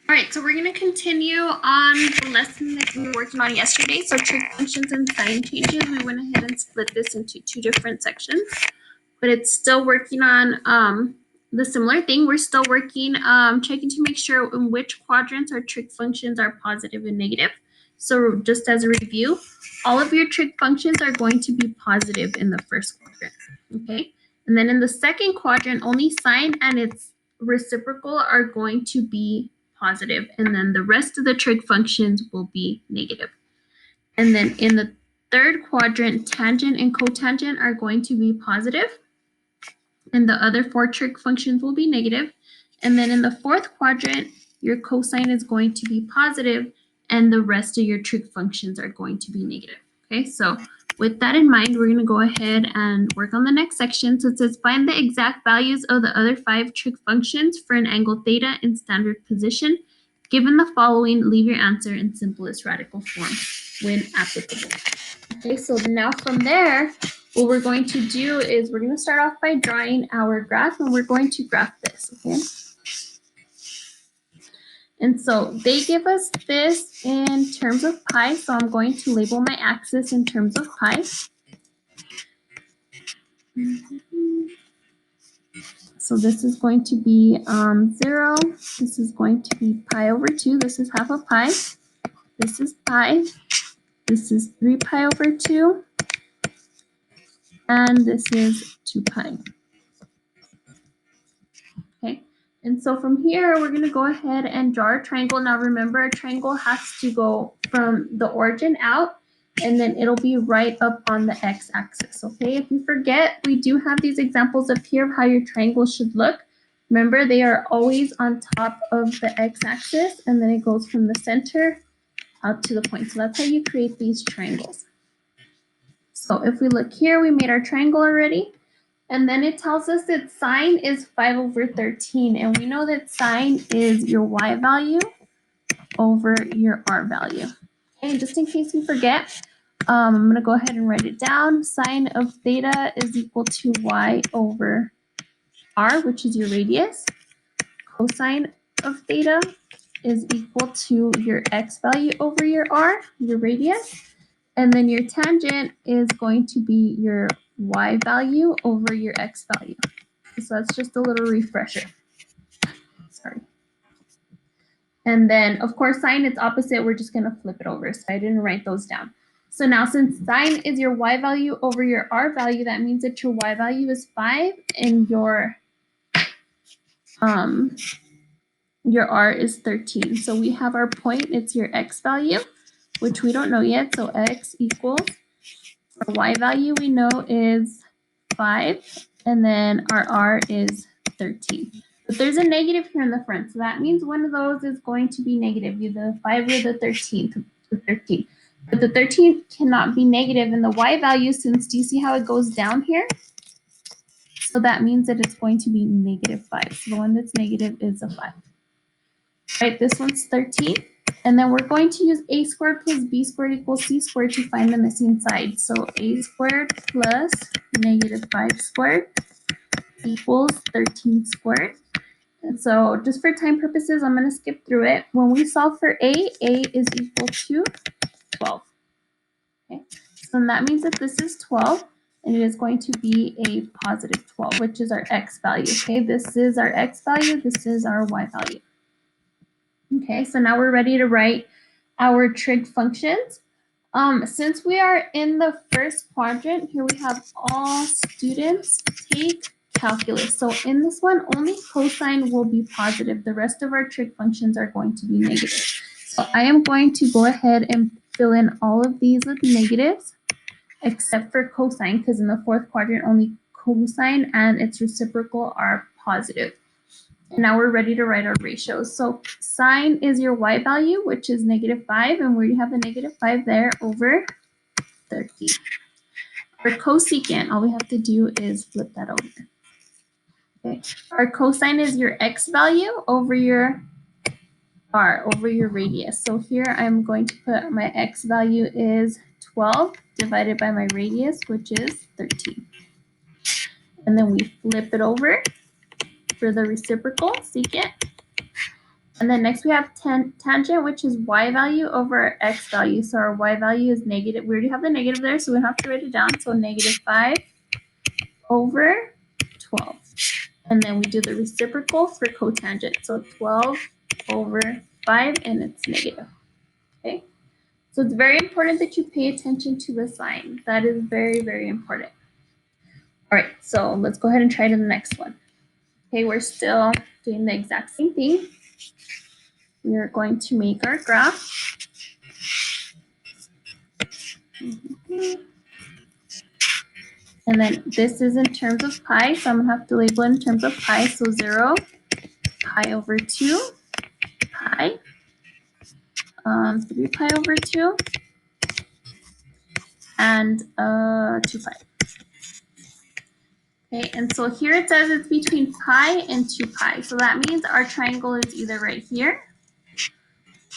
All right, so we're going to continue on the lesson that we were working on yesterday. So trig functions and sign changes. We went ahead and split this into two different sections, but it's still working on the similar thing. We're still working, checking to make sure in which quadrants our trig functions are positive and negative. So just as a review, all of your trig functions are going to be positive in the first quadrant, okay? And then in the second quadrant, only sine and its reciprocal are going to be positive, and then the rest of the trig functions will be negative. And then in the third quadrant, tangent and cotangent are going to be positive, and the other four trig functions will be negative. And then in the fourth quadrant, your cosine is going to be positive, and the rest of your trig functions are going to be negative. Okay, so with that in mind, we're going to go ahead and work on the next section. So it says find the exact values of the other five trig functions for an angle theta in standard position. Given the following, leave your answer in simplest radical form when applicable. Okay, so now from there, what we're going to do is we're going to start off by drawing our graph, and we're going to graph this, okay? And so they give us this in terms of pi, so I'm going to label my axis in terms of pi. So this is going to be 0. This is going to be pi over 2. This is half of pi. This is pi. This is 3 pi over 2. And this is 2 pi. Okay, and so from here, we're going to go ahead and draw a triangle. Now remember, a triangle has to go from the origin out, and then it'll be right up on the x-axis, okay? If you forget, we do have these examples up here of how your triangle should look. Remember, they are always on top of the x-axis, and then it goes from the center out to the point. So that's how you create these triangles. So if we look here, we made our triangle already. And then it tells us that sine is 5 over 13. And we know that sine is your y value over your r value. Okay, just in case you forget, I'm going to go ahead and write it down. Sine of theta is equal to y over r, which is your radius. Cosine of theta is equal to your x value over your r, your radius. And then your tangent is going to be your y value over your x value. So that's just a little refresher. Sorry. And then, of course, sine, it's opposite. We're just going to flip it over. So I didn't write those down. So now since sine is your y value over your r value, that means that your y value is 5 and your r is 13. So we have our point. It's your x value, which we don't know yet. So x equals our y value we know is 5, and then our r is 13. But there's a negative here in the front, so that means one of those is going to be negative, either the 5 or the 13. But the 13 cannot be negative in the y value, since do you see how it goes down here? So that means that it's going to be negative 5. So the one that's negative is a 5. Right, this one's 13. And then we're going to use a squared plus b squared equals c squared to find the missing side. So a squared plus negative 5 squared equals 13 squared. And so just for time purposes, I'm going to skip through it. When we solve for a is equal to 12. Okay, so that means that this is 12, and it is going to be a positive 12, which is our x value. Okay, this is our x value, this is our y value. Okay, so now we're ready to write our trig functions. Since we are in the first quadrant, here we have all students take calculus. So in this one, only cosine will be positive. The rest of our trig functions are going to be negative. So I am going to go ahead and fill in all of these with negatives, except for cosine, because in the fourth quadrant, only cosine and its reciprocal are positive. And now we're ready to write our ratios. So sine is your y value, which is negative 5, and we have a negative 5 there over 13. Our cosecant, all we have to do is flip that over. Okay. Our cosine is your x value over your r, over your radius. So here I'm going to put my x value is 12 divided by my radius, which is 13. And then we flip it over for the reciprocal, secant. And then next we have tangent, which is y value over x value. So our y value is negative. We already have the negative there, so we don't have to write it down. So negative 5 over 12. And then we do the reciprocal for cotangent. So 12 over 5, and it's negative. Okay. So it's very important that you pay attention to the sign. That is very, very important. All right, so let's go ahead and try to the next one. Okay, we're still doing the exact same thing. We're going to make our graph. And then this is in terms of pi, so I'm gonna have to label it in terms of pi. So 0, pi over 2, pi, 3 pi over 2, and 2 pi. Okay, and so here it says it's between pi and 2 pi. So that means our triangle is either right here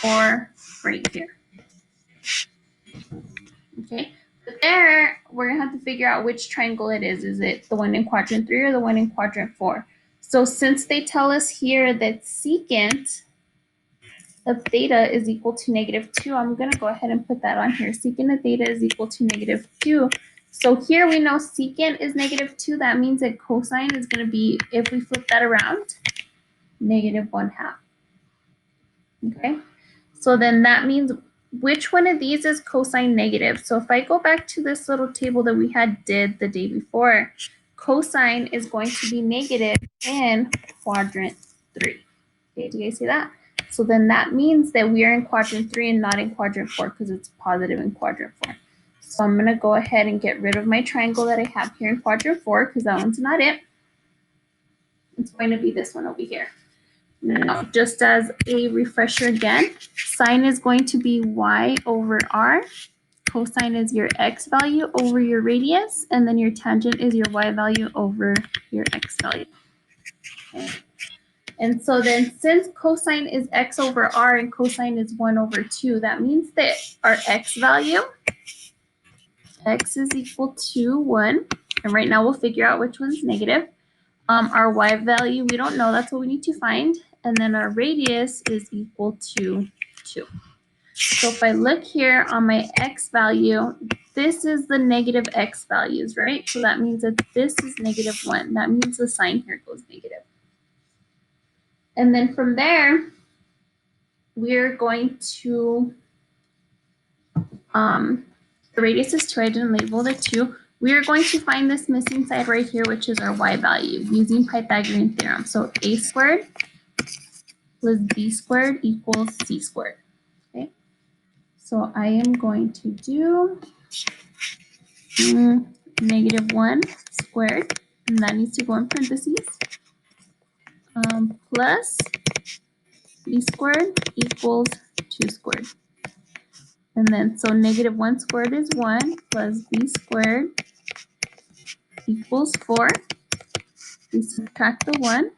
or right here. Okay, but there we're gonna have to figure out which triangle it is. Is it the one in quadrant 3 or the one in quadrant 4? So since they tell us here that secant of theta is equal to -2, I'm gonna go ahead and put that on here. Secant of theta is equal to -2. So here we know secant is -2. That means that cosine is gonna be, if we flip that around, -1/2. Okay, so then that means which one of these is cosine negative? So if I go back to this little table that we did the day before, cosine is going to be negative in quadrant 3. Okay, do you guys see that? So then that means that we are in quadrant 3 and not in quadrant 4 because it's positive in quadrant 4. So I'm going to go ahead and get rid of my triangle that I have here in quadrant 4 because that one's not it. It's going to be this one over here. Now, just as a refresher again, sine is going to be y over r. Cosine is your x value over your radius, and then your tangent is your y value over your x value. Okay. And so then since cosine is x over r and cosine is 1 over 2, that means that our x value, x is equal to 1. And right now we'll figure out which one's negative. Our y value, we don't know. That's what we need to find. And then our radius is equal to 2. So if I look here on my x value, this is the negative x values, right? So that means that this is -1. That means the sign here goes negative. And then from there, we're going to, the radius is 2, I didn't label the 2. We are going to find this missing side right here, which is our y value, using Pythagorean theorem. So a squared plus b squared equals c squared. Okay, so I am going to do -1 squared, and that needs to go in parentheses, plus b squared equals 2 squared. And then, so -1 squared is 1 plus b squared equals 4. We subtract the 1.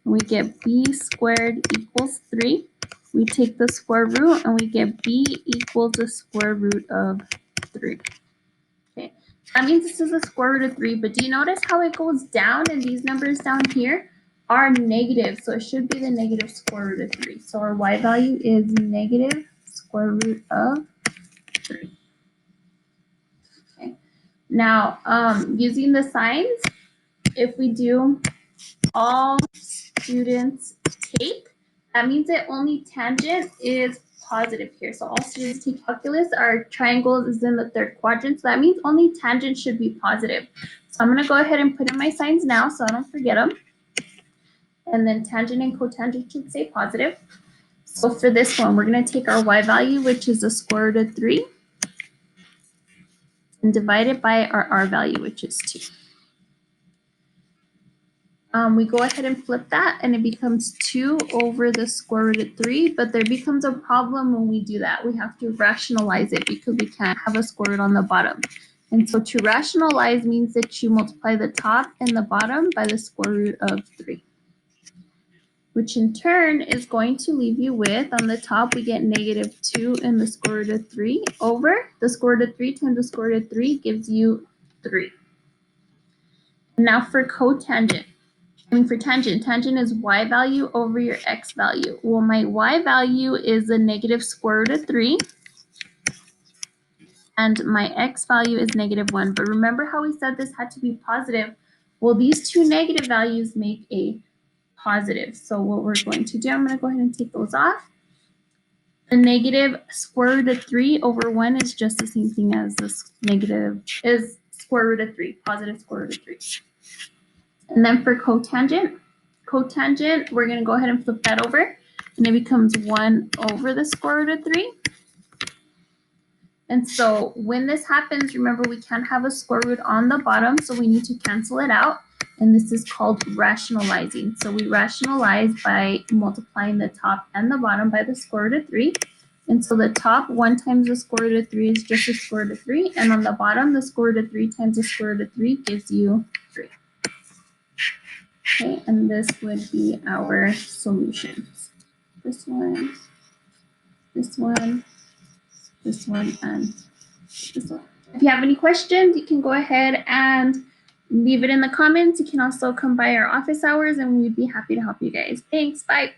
We get b squared equals 3. We take the square root and we get b equals the square root of 3. Okay, that means this is the square root of 3, but do you notice how it goes down and these numbers down here are negative? So it should be the negative square root of 3. So our y value is negative square root of 3. Okay, now using the signs, if we do all students take, that means that only tangent is positive here. So all students take calculus, our triangle is in the 3rd quadrant, so that means only tangent should be positive. So I'm going to go ahead and put in my signs now so I don't forget them. And then tangent and cotangent should say positive. So for this one, we're going to take our y value, which is the square root of 3, and divide it by our r value, which is 2. We go ahead and flip that and it becomes 2 over the square root of 3, but there becomes a problem when we do that. We have to rationalize it because we can't have a square root on the bottom. And so to rationalize means that you multiply the top and the bottom by the square root of 3, which in turn is going to leave you with, on the top, we get -2 in the square root of 3 over the square root of 3 times the square root of 3 gives you 3. And now for cotangent. For tangent, tangent is y value over your x value. Well, my y value is a negative square root of 3. And my x value is negative 1. But remember how we said this had to be positive? Well, these two negative values make a positive. So what we're going to do, I'm going to go ahead and take those off. The negative square root of 3 over 1 is just the same thing as this negative is square root of 3, positive square root of 3. And then for cotangent, we're going to go ahead and flip that over. And it becomes 1 over the square root of 3. And so when this happens, remember we can't have a square root on the bottom, so we need to cancel it out. And this is called rationalizing. So we rationalize by multiplying the top and the bottom by the square root of 3. And so the top 1 times the square root of 3 is just the square root of 3. And on the bottom, the square root of 3 times the square root of 3 gives you 3. Okay, and this would be our solutions. This one, this one, this one, and this one. If you have any questions, you can go ahead and leave it in the comments. You can also come by our office hours and we'd be happy to help you guys. Thanks, bye.